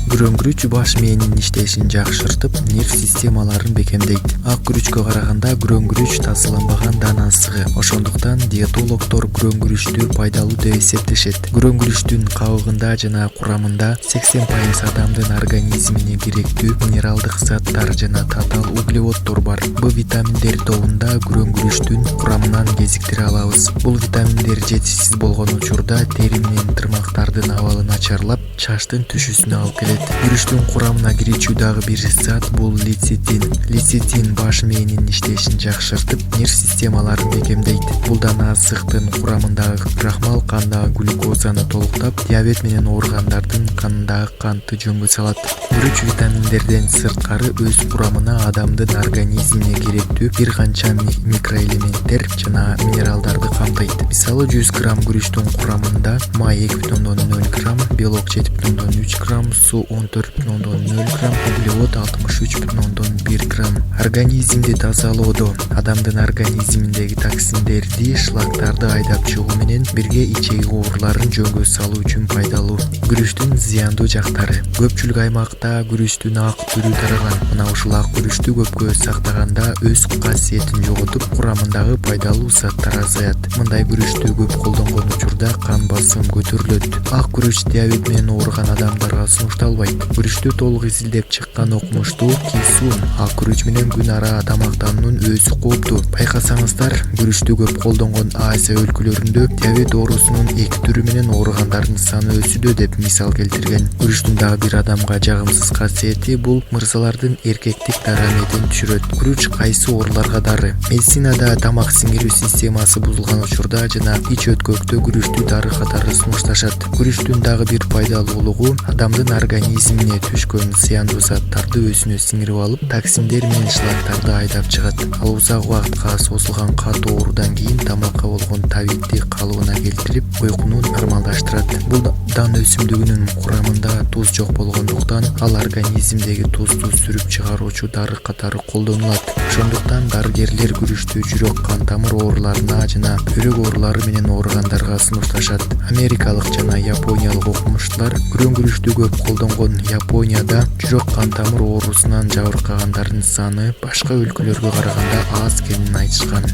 Күрөң күрүч баш мээнин иштешин жакшыртып, нерв системаларын бекемдейт. Ак күрүчкө караганда күрөң күрүч тазаланбаган дан ысыгы. Ошондуктан диетологдор күрөң күрүчтү пайдалуу деп эсептешет. Күрөң күрүчтүн кабыгында жана курамында 80% адамдын организмине керектүү минералдык заттар жана татаал углеводдор бар. Б витаминдер тобунда күрөң күрүчтүн курамынан кезиктире алабыз. Бул витаминдер жетишсиз болгон учурда тери менен тырмактардын абалы начарлап, чачтын түшүүсүнө алып келет. Күрүчтүн курамына кирүүчү дагы бир зат бул лецитин. Лецитин баш мээнин иштешин жакшыртып, нерв системаларын бекемдейт. Бул дана ысыктын курамындагы крахмал кандагы глюкозаны толуктап, диабет менен ооругандардын канындагы кантты жөнгө салат. Күрүч витаминдерден сырткары өз курамына адамдын организмине керектүү бир канча микроэлементтер жана минералдарды камтыйт. Мисалы 100 грамм күрүчтүн курамында май 2,0 грамм, белок 7,3 грамм, суу 14,0 грамм, углевод 63,1 грамм. Организмди тазалоодо адамдын организминдеги токсиндерди, шлактарды айдап чыгуу менен бирге ичеги ооруларын жөнгө салуу үчүн пайдалуу. Күрүчтүн зыяндуу жактары. Көпчүлүк аймакта күрүчтүн ак түрү тараган. Мына ушул ак күрүчтү көпкө сактаганда өз касиетин жоготуп, курамындагы пайдалуу заттар азаят. Мындай күрүчтү көп колдонгон учурда кан басым көтөрүлөт. Ак күрүч диабет менен ооруган адамдарга сунушталбайт. Күрүчтү толук изилдеп чыккан окумуштуу Кисун ак күрүч менен күн ара тамактануунун өзү кооптуу. Байкасаңыздар, күрүчтү көп колдонгон Азия өлкөлөрүндө диабет оорусунун 2 түрү менен ооругандардын саны өсүүдө деп мисал келтирген. Күрүчтүн дагы бир адамга жагымсыз касиети бул мырзалардын эркектик дараметин түшүрөт. Күрүч кайсы ооруларга дары? Медицинада тамак сиңирүү системасы бузулган учурда жана ич өткөктө күрүчтү дары катары сунушташат. Күрүчтүн дагы бир пайдалуулугу адамдын организмине түшкөн зыяндуу заттарды өзүнө сиңирип алып, токсиндер менен шлактарды айдап чыгат. Ал узак убакытка созулган катуу оорудан кийин тамакка болгон табитти калыбына келтирип, уйкуну нормалдаштырат. Бул дан өсүмдүгүнүн курамында туз жок болгондуктан ал организмдеги тузду сүрүп чыгаруучу дары катары колдонулат. Ошондуктан дарыгерлер күрүчтү жүрөк кан тамыр ооруларына жана бөйрөк оорулары менен ооругандарга сунушташат. Америкалык жана япониялык окумуштуулар күрөң күрүчтү көп колдонгон Японияда жүрөк кан тамыр оорусунан жабыркагандардын саны башка өлкөлөргө караганда аз экенин айтышкан.